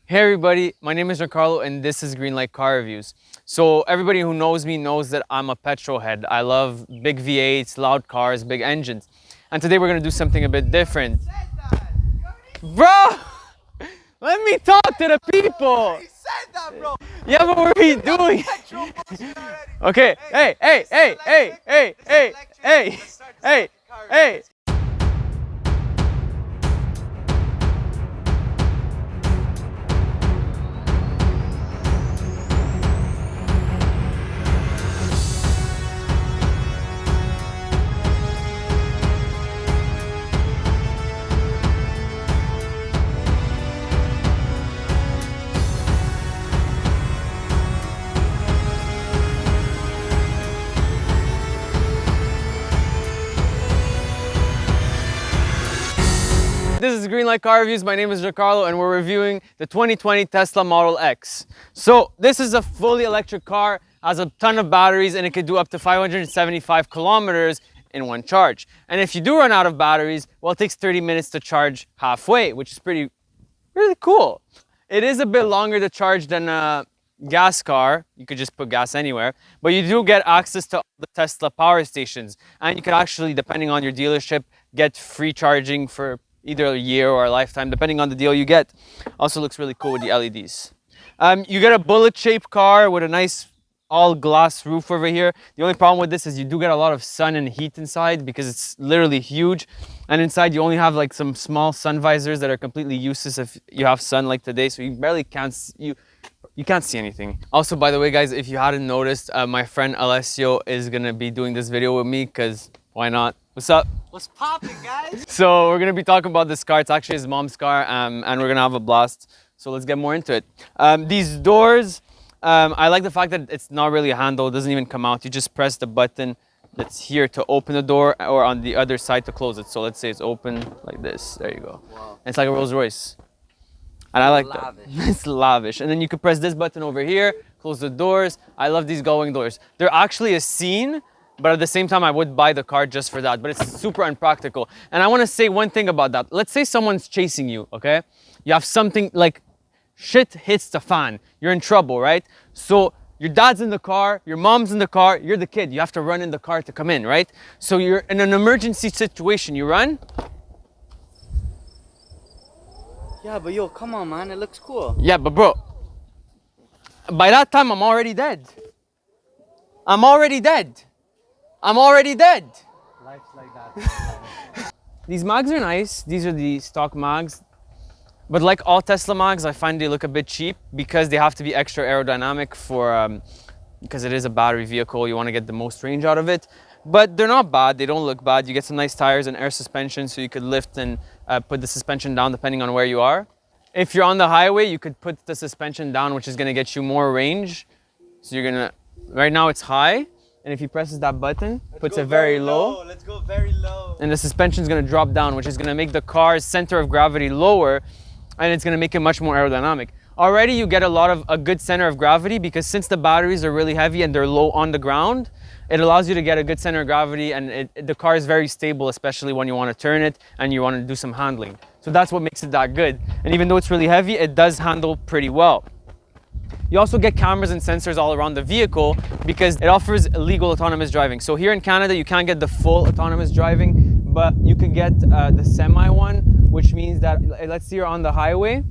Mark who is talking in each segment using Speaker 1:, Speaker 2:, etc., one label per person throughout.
Speaker 1: Hey everybody, my name is Giancarlo and this is Greenlight Car Reviews. So everybody who knows me knows that I'm a petrol head. I love big V8s, loud cars, big engines. And today we're gonna do something a bit different. Bro! Let me talk to the people!
Speaker 2: He said that, bro!
Speaker 1: Yeah, but what are we doing? Okay, hey! This is Greenlight Car Reviews. My name is Giancarlo and we're reviewing the 2020 Tesla Model X. So this is a fully electric car, has a ton of batteries, and it can do up to 575 kilometers in one charge. And if you do run out of batteries, well, it takes 30 minutes to charge halfway, which is really cool. It is a bit longer to charge than a gas car. You could just put gas anywhere, but you do get access to all the Tesla power stations. And you could actually, depending on your dealership, get free charging for either a year or a lifetime, depending on the deal you get. Also looks really cool with the LEDs. You get a bullet-shaped car with a nice all-glass roof over here. The only problem with this is you do get a lot of sun and heat inside because it's literally huge. And inside you only have like some small sun visors that are completely useless if you have sun like today, so you barely can't you can't see anything. Also, by the way, guys, if you hadn't noticed, my friend Alessio is gonna be doing this video with me because why not? What's up?
Speaker 2: What's poppin', guys?
Speaker 1: So we're gonna be talking about this car. It's actually his mom's car, and we're gonna have a blast. So let's get more into it. These doors, I like the fact that it's not really a handle. It doesn't even come out. You just press the button that's here to open the door, or on the other side to close it. So let's say it's open like this. There you go.
Speaker 2: Wow.
Speaker 1: It's like a Rolls Royce. And I like
Speaker 2: Lavish.
Speaker 1: that. It's lavish. And then you can press this button over here, close the doors. I love these going doors. They're actually a scene, but at the same time, I would buy the car just for that. But it's super unpractical. And I want to say one thing about that. Let's say someone's chasing you, okay? You have something like shit hits the fan. You're in trouble, right? So your dad's in the car, your mom's in the car, you're the kid. You have to run in the car to come in, right? So you're in an emergency situation. You run.
Speaker 2: Yeah, but yo, come on, man. It looks cool.
Speaker 1: Yeah, but bro, by that time, I'm already dead. I'm already dead. I'm already dead.
Speaker 2: Life's like that.
Speaker 1: These mags are nice. These are the stock mags. But like all Tesla mags, I find they look a bit cheap because they have to be extra aerodynamic for, because it is a battery vehicle. You want to get the most range out of it. But they're not bad. They don't look bad. You get some nice tires and air suspension, so you could lift and put the suspension down depending on where you are. If you're on the highway, you could put the suspension down, which is going to get you more range. So you're going to, right now it's high. And if he presses that button, puts it very low.
Speaker 2: Let's go very low.
Speaker 1: And the suspension is going to drop down, which is going to make the car's center of gravity lower, and it's going to make it much more aerodynamic. Already you get a good center of gravity because since the batteries are really heavy and they're low on the ground, it allows you to get a good center of gravity, and the car is very stable, especially when you want to turn it and you want to do some handling. So that's what makes it that good. And even though it's really heavy, it does handle pretty well. You also get cameras and sensors all around the vehicle because it offers legal autonomous driving. So here in Canada, you can't get the full autonomous driving, but you can get the semi one, which means that, let's say you're on the highway,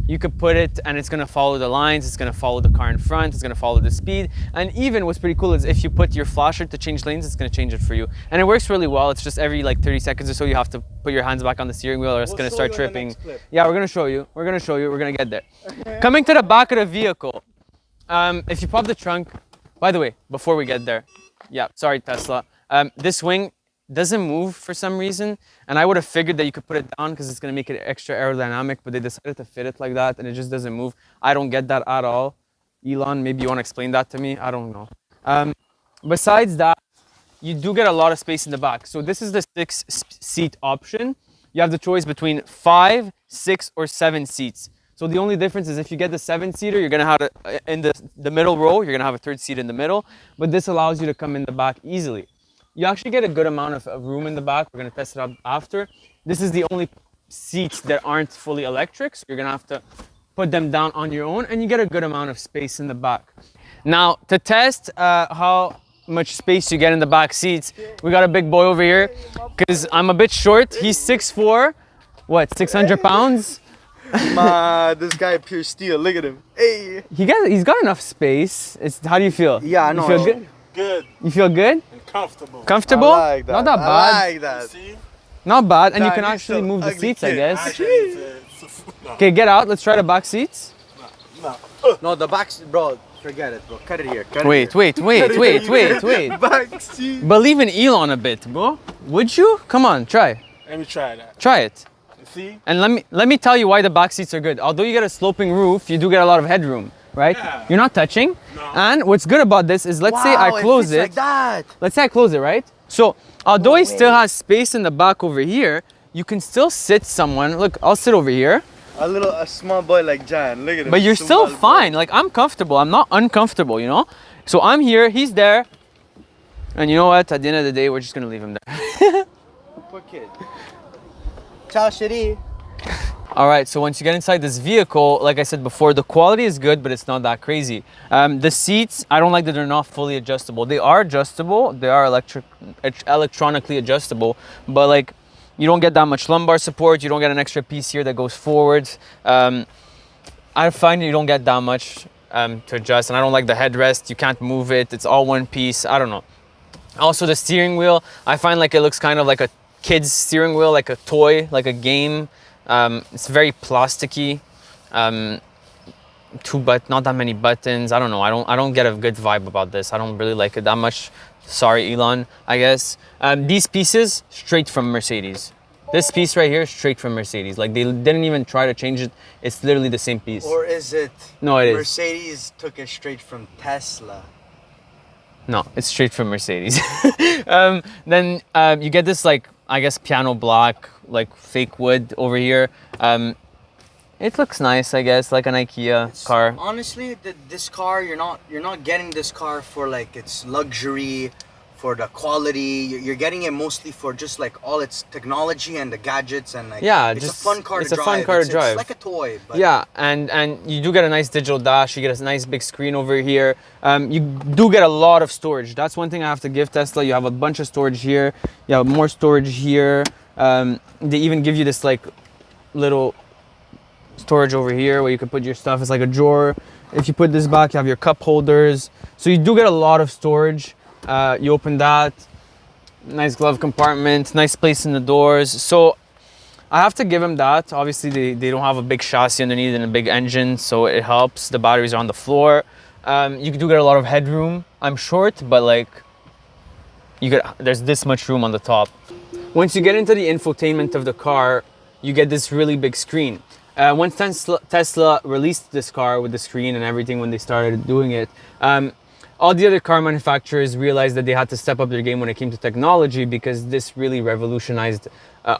Speaker 1: you could put it and it's gonna follow the lines, it's gonna follow the car in front, it's gonna follow the speed. And even what's pretty cool is if you put your flasher to change lanes, it's gonna change it for you. And it works really well. It's just every like 30 seconds or so, you have to put your hands back on the steering wheel or it's gonna start tripping. Yeah, we're gonna show you. We're gonna get there. Coming to the back of the vehicle, if you pop the trunk, by the way, before we get there, yeah, sorry Tesla, this wing doesn't move for some reason, and I would have figured that you could put it down because it's going to make it extra aerodynamic, but they decided to fit it like that and it just doesn't move. I don't get that at all. Elon, maybe you want to explain that to me? I don't know. Besides that, you do get a lot of space in the back. So this is the 6-seat option. You have the choice between 5, 6, or 7 seats. So the only difference is if you get the 7-seater, you're gonna have in the middle row, you're gonna have a third seat in the middle, but this allows you to come in the back easily. You actually get a good amount of room in the back. We're gonna test it out after. This is the only seats that aren't fully electric, so you're gonna have to put them down on your own, and you get a good amount of space in the back. Now, to test how much space you get in the back seats, we got a big boy over here, because I'm a bit short. He's 6'4", what, 600 pounds?
Speaker 3: This guy pure steel. Look at him. Hey.
Speaker 1: He's got enough space. How do you feel?
Speaker 3: Yeah, I know.
Speaker 1: You feel good?
Speaker 4: Good
Speaker 1: You feel good?
Speaker 4: and comfortable.
Speaker 1: Comfortable?
Speaker 3: I like that.
Speaker 1: Not that
Speaker 3: I
Speaker 1: bad.
Speaker 3: like that.
Speaker 4: See?
Speaker 1: Not bad, and you
Speaker 3: Damn,
Speaker 1: can
Speaker 3: you're
Speaker 1: actually
Speaker 3: so
Speaker 1: move the
Speaker 3: ugly
Speaker 1: seats, I
Speaker 3: kid.
Speaker 1: guess.
Speaker 4: No,
Speaker 1: Okay, get out. Let's try the back seats.
Speaker 4: no.
Speaker 3: No, the back, bro. Forget it, bro. Cut it here. Cut
Speaker 1: Wait,
Speaker 3: it here.
Speaker 1: wait.
Speaker 3: Back seat.
Speaker 1: Believe in Elon a bit, bro. Would you? Come on, try.
Speaker 4: Let me try that.
Speaker 1: Try it.
Speaker 4: See?
Speaker 1: And let me tell you why the back seats are good. Although you get a sloping roof, you do get a lot of headroom, right?
Speaker 4: Yeah.
Speaker 1: You're not touching.
Speaker 4: No.
Speaker 1: And what's good about this is, let's say I
Speaker 3: Wow,
Speaker 1: close
Speaker 3: fits
Speaker 1: it.
Speaker 3: like that.
Speaker 1: Let's say I close it, right? So although
Speaker 3: No
Speaker 1: it still
Speaker 3: way.
Speaker 1: has space in the back over here, you can still sit someone. Look, I'll sit over here,
Speaker 3: A small boy like Jan. Look at him.
Speaker 1: but you're still
Speaker 3: Small boy.
Speaker 1: fine. Like, I'm comfortable. I'm not uncomfortable, you know? So I'm here, he's there. And you know what? At the end of the day, we're just gonna leave him there.
Speaker 3: Poor kid. Ciao, chérie.
Speaker 1: All right, so once you get inside this vehicle, like I said before, the quality is good, but it's not that crazy. The seats, I don't like that they're not fully adjustable. They are adjustable, they are electronically adjustable, but like, you don't get that much lumbar support, you don't get an extra piece here that goes forwards. I find you don't get that much to adjust, and I don't like the headrest, you can't move it, it's all one piece, I don't know. Also the steering wheel, I find like it looks kind of like a kid's steering wheel, like a toy, like a game. It's very plasticky, not that many buttons. I don't know. I don't get a good vibe about this. I don't really like it that much. Sorry, Elon, I guess. These pieces, straight from Mercedes. This piece right here, straight from Mercedes. Like, they didn't even try to change it. It's literally the same piece.
Speaker 3: Or is it?
Speaker 1: No, it is.
Speaker 3: Mercedes took it straight from Tesla.
Speaker 1: No, it's straight from Mercedes. Then you get this, like, I guess piano black, like fake wood over here. It looks nice, I guess, like an IKEA car.
Speaker 3: Honestly, this car, you're not getting this car for like its luxury, for the quality. You're getting it mostly for just like all its technology and the gadgets, and like,
Speaker 1: Yeah,
Speaker 3: it's
Speaker 1: just
Speaker 3: a fun car
Speaker 1: it's
Speaker 3: to
Speaker 1: a
Speaker 3: drive.
Speaker 1: fun car to drive.
Speaker 3: It's like a toy. But
Speaker 1: Yeah, and you do get a nice digital dash. You get a nice big screen over here. You do get a lot of storage. That's one thing I have to give Tesla. You have a bunch of storage here. You have more storage here. They even give you this like little storage over here where you can put your stuff. It's like a drawer. If you put this back, you have your cup holders. So you do get a lot of storage. You open that. Nice glove compartment. Nice place in the doors. So I have to give them that. Obviously, they don't have a big chassis underneath and a big engine, so it helps. The batteries are on the floor. You do get a lot of headroom. I'm short, but like, there's this much room on the top. Once you get into the infotainment of the car, you get this really big screen. Once Tesla released this car with the screen and everything, when they started doing it, all the other car manufacturers realized that they had to step up their game when it came to technology, because this really revolutionized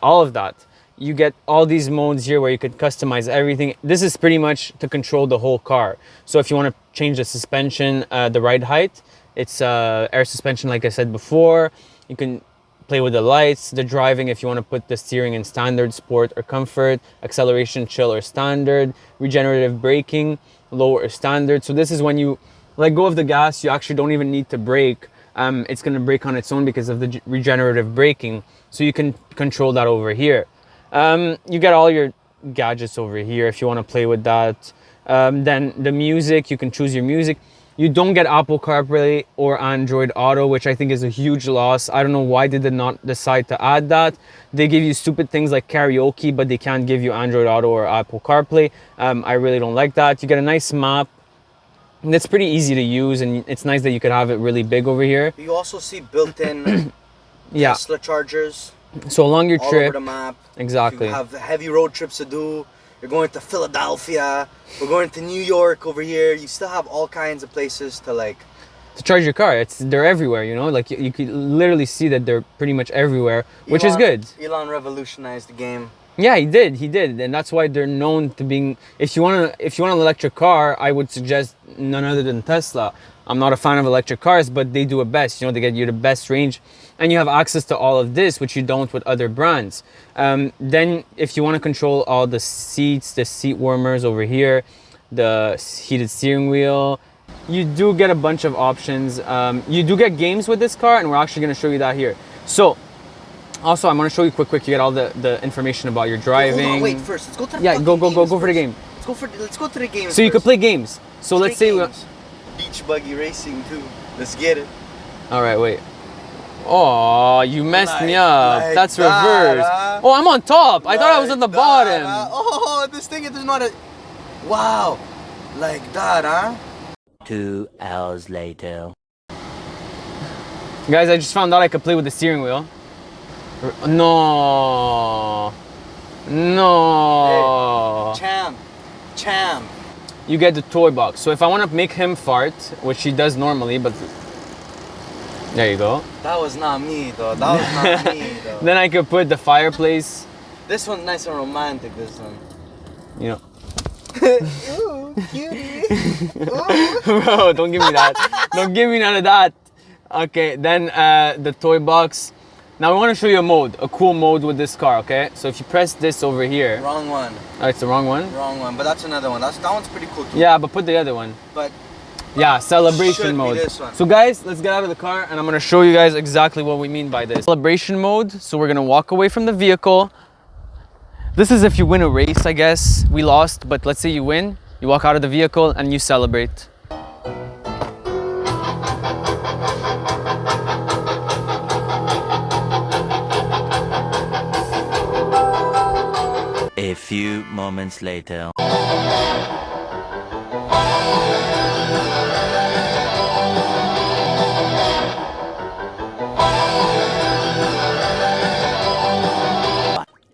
Speaker 1: all of that. You get all these modes here where you could customize everything. This is pretty much to control the whole car. So if you want to change the suspension, the ride height, it's air suspension like I said before. You can play with the lights, the driving, if you want to put the steering in standard, sport, or comfort, acceleration, chill, or standard, regenerative braking, low or standard. So this is when you let go of the gas, you actually don't even need to brake. It's going to brake on its own because of the regenerative braking. So you can control that over here. You get all your gadgets over here if you want to play with that. Then the music, you can choose your music. You don't get Apple CarPlay or Android Auto, which I think is a huge loss. I don't know why they did not decide to add that. They give you stupid things like karaoke, but they can't give you Android Auto or Apple CarPlay. I really don't like that. You get a nice map. And it's pretty easy to use, and it's nice that you could have it really big over here.
Speaker 3: you also see built-in
Speaker 1: Yeah.
Speaker 3: Tesla chargers
Speaker 1: So along your
Speaker 3: all over
Speaker 1: trip,
Speaker 3: the map.
Speaker 1: exactly.
Speaker 3: You have heavy road trips to do. You're going to Philadelphia. We're going to New York over here. You still have all kinds of places to like.
Speaker 1: To charge your car, they're everywhere. You know, like you could literally see that they're pretty much everywhere, which is good.
Speaker 3: Elon revolutionized the game.
Speaker 1: Yeah, he did, and that's why they're known to being. If you want an electric car, I would suggest none other than Tesla. I'm not a fan of electric cars, but they do it best. You know, they get you the best range, and you have access to all of this, which you don't with other brands. Then if you want to control all the seats, the seat warmers over here, the heated steering wheel, you do get a bunch of options. You do get games with this car, and we're actually going to show you that here. So also, I'm going to show you quick. You get all the information about your driving.
Speaker 3: Hold on, wait, first, let's go to the
Speaker 1: Yeah, go
Speaker 3: games
Speaker 1: for the
Speaker 3: first.
Speaker 1: game.
Speaker 3: Let's go to the game.
Speaker 1: So you could play games. So let's say
Speaker 3: beach buggy racing too. Let's get it.
Speaker 1: all right, wait. Oh, you messed me
Speaker 3: Like-
Speaker 1: up.
Speaker 3: like
Speaker 1: That's
Speaker 3: that,
Speaker 1: reverse.
Speaker 3: huh?
Speaker 1: Oh, I'm on top. I thought I was at the bottom.
Speaker 3: Oh, this thing is not a. Wow, like that, huh?
Speaker 5: 2 hours later.
Speaker 1: Guys, I just found out I could play with the steering wheel. No. No.
Speaker 3: Champ.
Speaker 1: You get the toy box. So if I want to make him fart, which he does normally, but there you go.
Speaker 3: That was not me though. That was not me though.
Speaker 1: Then I could put the fireplace,
Speaker 3: This one's nice and romantic. This one.
Speaker 1: you know.
Speaker 3: Ooh, cutie. Ooh.
Speaker 1: Bro, don't give me that. Don't give me none of that. Okay, then the toy box. Now we want to show you a cool mode with this car, okay? So if you press this over here.
Speaker 3: Wrong one.
Speaker 1: Oh, it's the wrong one?
Speaker 3: Wrong one. But that's another one. That one's pretty cool too.
Speaker 1: Yeah, but put the other one.
Speaker 3: But
Speaker 1: Yeah,
Speaker 3: should
Speaker 1: celebration
Speaker 3: be
Speaker 1: mode.
Speaker 3: this one.
Speaker 1: So guys, let's get out of the car and I'm gonna show you guys exactly what we mean by this. Celebration mode, so we're gonna walk away from the vehicle. This is if you win a race, I guess. We lost, but let's say you win. You walk out of the vehicle and you celebrate.
Speaker 5: A few moments later.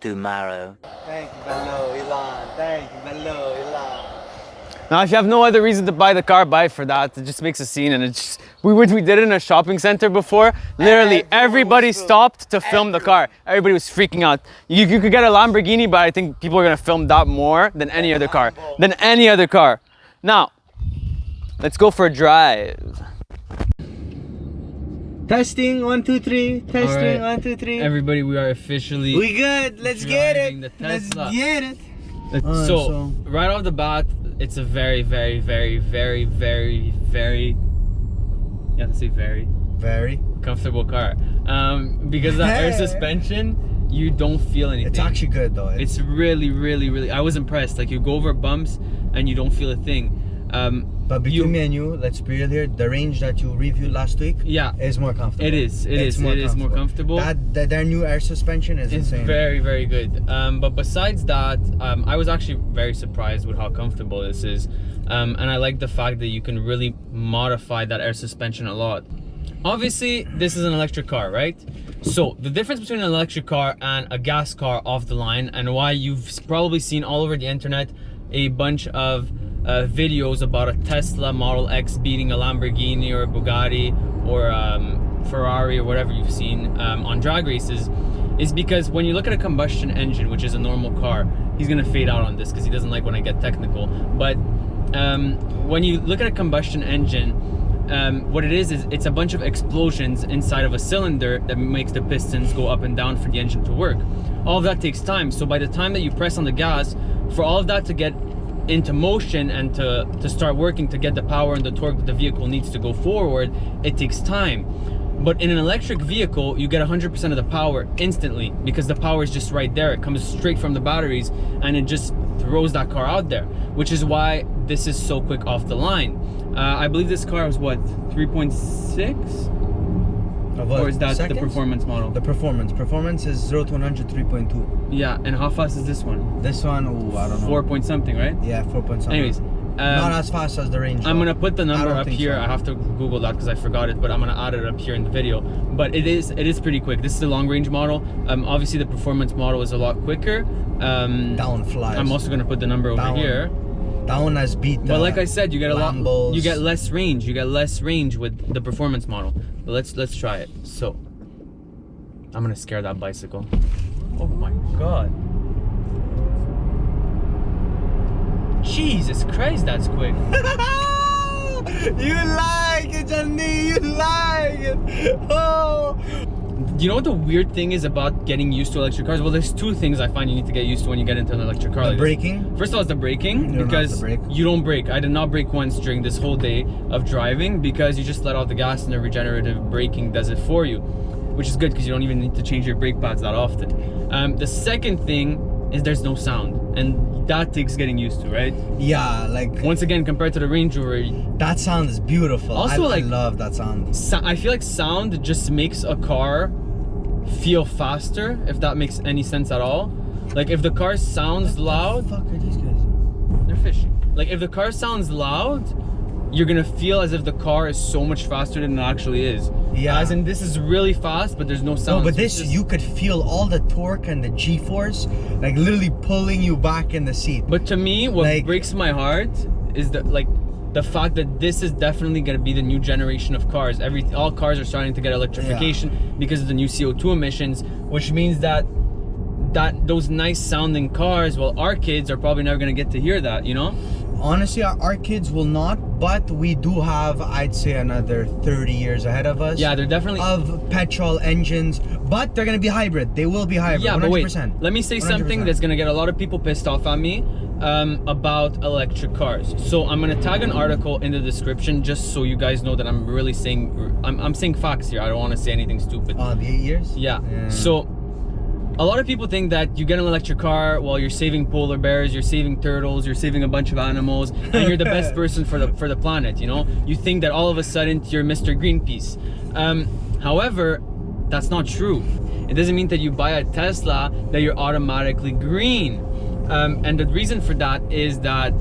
Speaker 5: Tomorrow.
Speaker 3: thank you, Bello, Ilan. Thank you, Bello, Ilan.
Speaker 1: Now, if you have no other reason to buy the car, buy it for that. It just makes a scene, and it's just, we did it in a shopping center before. Literally, everybody stopped to film the car. Everybody was freaking out. You could get a Lamborghini, but I think people are gonna film that more than any other car. Now, let's go for a drive.
Speaker 2: Testing 1 2 3. Testing
Speaker 1: Alright.
Speaker 2: 1 2 3.
Speaker 1: Everybody, we are officially
Speaker 2: We good. Let's get
Speaker 1: driving
Speaker 2: it.
Speaker 1: the
Speaker 2: Let's
Speaker 1: Tesla.
Speaker 2: get it.
Speaker 1: So right off the bat, it's a very, very, very, very, very, very, you have to say very comfortable car. Because the air suspension, you don't feel anything.
Speaker 3: It's actually good though.
Speaker 1: It's really, really, really. I was impressed. Like you go over bumps and you don't feel a thing.
Speaker 3: But between me and you, let's be real here. The range that you reviewed last week,
Speaker 1: Yeah,
Speaker 3: is more comfortable.
Speaker 1: it is. It is more comfortable.
Speaker 3: Their new air suspension is
Speaker 1: It's
Speaker 3: insane.
Speaker 1: very, very good. But besides that, I was actually very surprised with how comfortable this is. And I like the fact that you can really modify that air suspension a lot. Obviously, this is an electric car, right? So the difference between an electric car and a gas car off the line, and why you've probably seen all over the internet a bunch of videos about a Tesla Model X beating a Lamborghini or a Bugatti or Ferrari or whatever you've seen on drag races, is because when you look at a combustion engine, which is a normal car, he's gonna fade out on this because he doesn't like when I get technical, but when you look at a combustion engine, what it is it's a bunch of explosions inside of a cylinder that makes the pistons go up and down for the engine to work. All of that takes time, so by the time that you press on the gas, for all of that to get into motion and to start working, to get the power and the torque that the vehicle needs to go forward, it takes time. But in an electric vehicle, you get 100% of the power instantly because the power is just right there. It comes straight from the batteries and it just throws that car out there, which is why this is so quick off the line. I believe this car was what, 3.6? Or is that the performance model?
Speaker 3: The performance is 0 to 100 3.2.
Speaker 1: Yeah, and how fast is this one?
Speaker 3: This one, oh, I don't know.
Speaker 1: 4 point something, right?
Speaker 3: Yeah, 4 point something.
Speaker 1: Anyways,
Speaker 3: not as fast as the range.
Speaker 1: I'm
Speaker 3: though.
Speaker 1: gonna put the
Speaker 3: I
Speaker 1: number
Speaker 3: don't
Speaker 1: up
Speaker 3: think
Speaker 1: here.
Speaker 3: so.
Speaker 1: I have to Google that because I forgot it, but I'm gonna add it up here in the video. But it is pretty quick. This is the long range model. Obviously the performance model is a lot quicker.
Speaker 3: Down flies.
Speaker 1: I'm also gonna put the number over
Speaker 3: Down.
Speaker 1: here.
Speaker 3: Down has beat.
Speaker 1: But like I said, you get a lot.
Speaker 3: Lambos.
Speaker 1: You get less range. You get less range with the performance model. But let's try it. So I'm gonna scare that bicycle. Oh my god. Jesus Christ, that's quick.
Speaker 2: You like it, Johnny. You like it. Oh.
Speaker 1: You know what the weird thing is about getting used to electric cars? Well, there's two things I find you need to get used to when you get into an electric car.
Speaker 2: The
Speaker 1: like this.
Speaker 2: braking.
Speaker 1: First of all, it's the braking,
Speaker 2: You don't have
Speaker 1: because
Speaker 2: to brake.
Speaker 1: you don't brake. I did not brake once during this whole day of driving because you just let out the gas and the regenerative braking does it for you, which is good because you don't even need to change your brake pads that often. The second thing is there's no sound, and that takes getting used to, right?
Speaker 2: Yeah, like
Speaker 1: Once again, compared to the Range Rover,
Speaker 2: that sound is beautiful.
Speaker 1: Also,
Speaker 2: I
Speaker 1: like-
Speaker 2: love that sound.
Speaker 1: I feel like sound just makes a car feel faster, if that makes any sense at all. Like if the car sounds loud,
Speaker 2: What the fuck are these guys?
Speaker 1: they're fishing. Like if the car sounds loud, you're gonna feel as if the car is so much faster than it actually is.
Speaker 2: Yeah.
Speaker 1: As in, this is really fast, but there's no sound.
Speaker 2: No, but
Speaker 1: So
Speaker 2: this,
Speaker 1: it's just-
Speaker 2: you could feel all the torque and the G-force, like literally pulling you back in the seat.
Speaker 1: But to me, what
Speaker 2: like-
Speaker 1: breaks my heart is the fact that this is definitely gonna be the new generation of cars. All cars are starting to get electrification because of the new CO2 emissions, which means that those nice sounding cars, well, our kids are probably never gonna get to hear that, you know?
Speaker 2: Honestly, our kids will not, but we do have, I'd say, another 30 years ahead of us.
Speaker 1: Yeah, they're definitely.
Speaker 2: Of petrol engines, but they're gonna be hybrid. They will be hybrid.
Speaker 1: Yeah,
Speaker 2: 100%.
Speaker 1: but wait. Let me say something
Speaker 2: 100%.
Speaker 1: that's gonna get a lot of people pissed off at me about electric cars. So I'm gonna tag an article in the description just so you guys know that I'm really saying I'm saying facts here. I don't want to say anything stupid.
Speaker 2: The 8 years.
Speaker 1: Yeah. So a lot of people think that you get an electric car, well, you're saving polar bears, you're saving turtles, you're saving a bunch of animals, and you're the best person for the planet. You know, you think that all of a sudden you're Mr. Greenpeace. However, that's not true. It doesn't mean that you buy a Tesla that you're automatically green. And the reason for that is that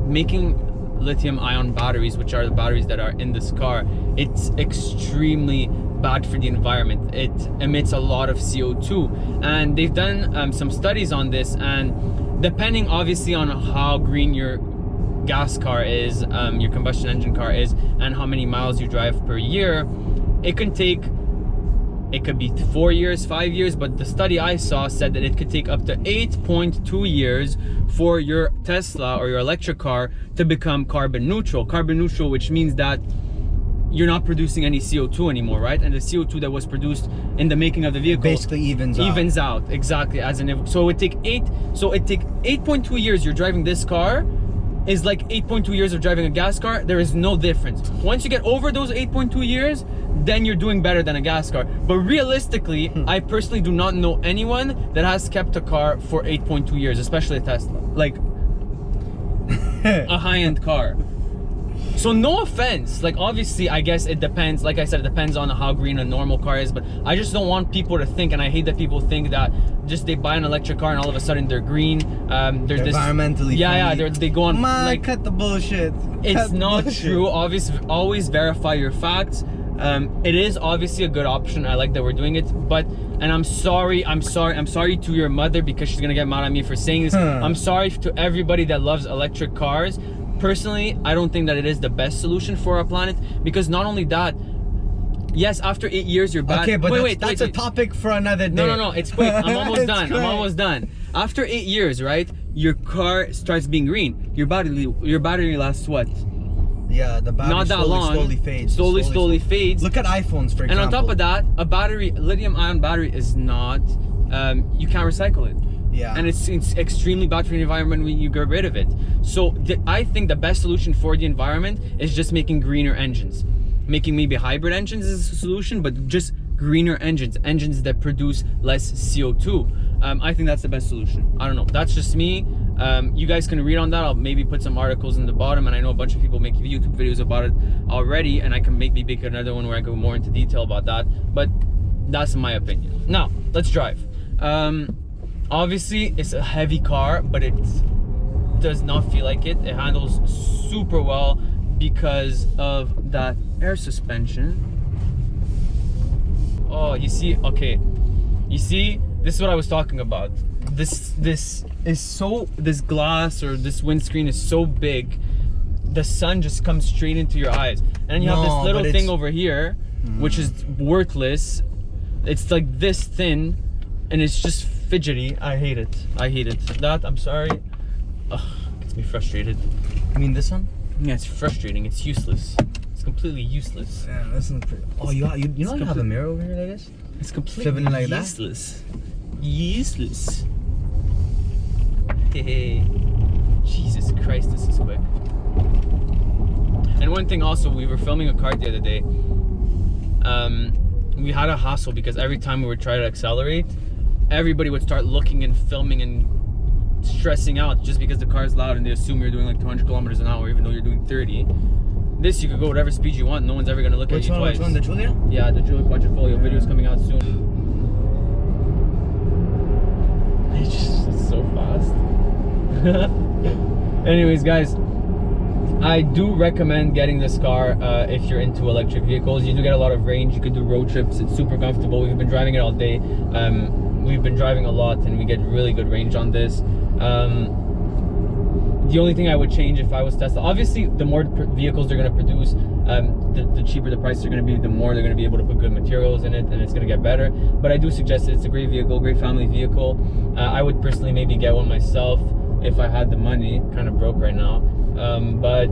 Speaker 1: making lithium-ion batteries, which are the batteries that are in this car, it's extremely bad for the environment. It emits a lot of CO2, and they've done some studies on this, and depending obviously on how green your gas car is, your combustion engine car is, and how many miles you drive per year, it could be 4 years, 5 years, but the study I saw said that it could take up to 8.2 years for your Tesla or your electric car to become carbon neutral. Carbon neutral, which means that you're not producing any CO2 anymore, right? And the CO2 that was produced in the making of the vehicle
Speaker 2: Basically evens out.
Speaker 1: exactly. So it would take 8.2 years you're driving this car is like 8.2 years of driving a gas car. There is no difference. Once you get over those 8.2 years, then you're doing better than a gas car. But realistically, I personally do not know anyone that has kept a car for 8.2 years, especially a Tesla, like a high-end car. So no offense, like obviously I guess it depends, like I said, it depends on how green a normal car is, but I just don't want people to think, and I hate that people think that just they buy an electric car and all of a sudden they're green. They're this,
Speaker 2: environmentally
Speaker 1: yeah,
Speaker 2: friendly.
Speaker 1: they go on
Speaker 2: Man,
Speaker 1: like,
Speaker 2: cut the bullshit.
Speaker 1: it's
Speaker 2: Cut the
Speaker 1: not
Speaker 2: bullshit.
Speaker 1: true. Obviously, always verify your facts. It is obviously a good option. I like that we're doing it, but, and I'm sorry to your mother because she's gonna get mad at me for saying this. I'm sorry to everybody that loves electric cars. Personally, I don't think that it is the best solution for our planet, because not only that, yes, after 8 years you're back.
Speaker 2: Okay, but
Speaker 1: wait,
Speaker 2: that's a topic for another day.
Speaker 1: No, it's quick. I'm almost
Speaker 2: It's
Speaker 1: done.
Speaker 2: quick.
Speaker 1: I'm almost done. After 8 years, right, your car starts being green. Your battery lasts what?
Speaker 2: Yeah, the battery
Speaker 1: Not that long.
Speaker 2: slowly fades.
Speaker 1: Slowly fades.
Speaker 2: Look at iPhones, for example.
Speaker 1: And on top of that, a lithium-ion battery is not, you can't recycle it.
Speaker 2: Yeah.
Speaker 1: And it's extremely bad for the environment when you get rid of it. So I think the best solution for the environment is just making greener engines. Making maybe hybrid engines is a solution, but just greener engines that produce less CO2. I think that's the best solution. I don't know. That's just me. You guys can read on that. I'll maybe put some articles in the bottom, and I know a bunch of people make YouTube videos about it already, and I can maybe make another one where I go more into detail about that. But that's my opinion. Now, let's drive. Obviously, it's a heavy car, but it does not feel like it. It handles super well because of that air suspension. Oh, you see, okay. You see, this is what I was talking about. This glass or this windscreen is so big, the sun just comes straight into your eyes. And then you have this little thing over here, which is worthless. It's like this thin, and it's just fidgety. I hate it. That, I'm sorry. Ugh, gets me frustrated.
Speaker 2: You mean this one?
Speaker 1: Yeah, it's frustrating. It's useless. It's completely useless.
Speaker 2: Yeah, this is pretty. Oh, you know you have a mirror over here like this?
Speaker 1: It's completely
Speaker 2: Flipping like that?
Speaker 1: useless. Useless. Hey, Jesus Christ, this is quick. And one thing also, we were filming a car the other day. We had a hassle because every time we would try to accelerate, everybody would start looking and filming and stressing out just because the car is loud and they assume you're doing like 200 kilometers an hour even though you're doing 30. This, you could go whatever speed you want. No one's ever going to look at you twice.
Speaker 2: Which one? The Julia?
Speaker 1: Yeah, the Julia Quadrifoglio video is coming out soon. It's just so fast. Anyways, guys, I do recommend getting this car if you're into electric vehicles. You do get a lot of range. You can do road trips. It's super comfortable. We've been driving it all day. We've been driving a lot and we get really good range on this. The only thing I would change if I was Tesla, obviously the more vehicles they're going to produce, the cheaper the prices are going to be, the more they're going to be able to put good materials in it and it's going to get better. But I do suggest it. It's a great vehicle, great family vehicle. I would personally maybe get one myself if I had the money. Kind of broke right now. But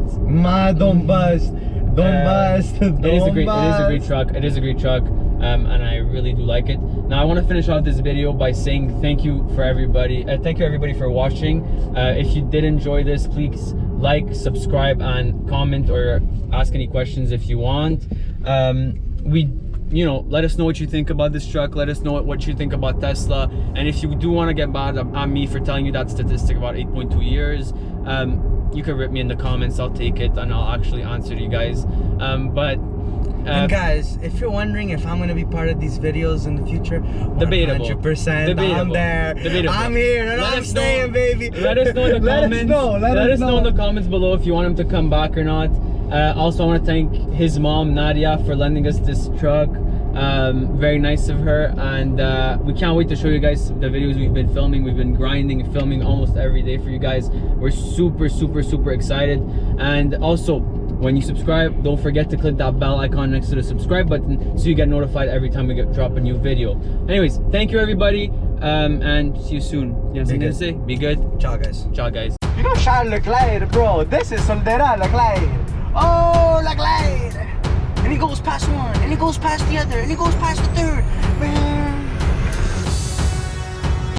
Speaker 2: don't bust. Don't bust.
Speaker 1: It is a great truck. It is a great truck. And I really do like it. Now I want to finish off this video by saying thank you for everybody. Thank you everybody for watching. If you did enjoy this, please like, subscribe, and comment or ask any questions if you want. Let us know what you think about this truck. Let us know what you think about Tesla. And if you do want to get mad at me for telling you that statistic about 8.2 years, you can rip me in the comments. I'll take it and I'll actually answer you guys.
Speaker 2: And guys, if you're wondering if I'm gonna be part of these videos in the future,
Speaker 1: debatable.
Speaker 2: 100%. I'm there.
Speaker 1: Debatable.
Speaker 2: I'm here and I'm staying, baby.
Speaker 1: Let us know in the comments. Let us know in the comments below if you want him to come back or not. Also, I want to thank his mom, Nadia, for lending us this truck. Very nice of her, and we can't wait to show you guys the videos we've been filming. We've been grinding and filming almost every day for you guys. We're super excited. And also, when you subscribe, don't forget to click that bell icon next to the subscribe button so you get notified every time we drop a new video. Anyways, thank you everybody, and see you soon. You have something to say? Be good.
Speaker 2: Ciao, guys.
Speaker 1: Ciao, guys.
Speaker 2: You know Charles Leclerc, bro. This is Soldera Leclerc. Oh, Leclerc.
Speaker 3: And he goes past one, and he goes past the other, and he goes past the third.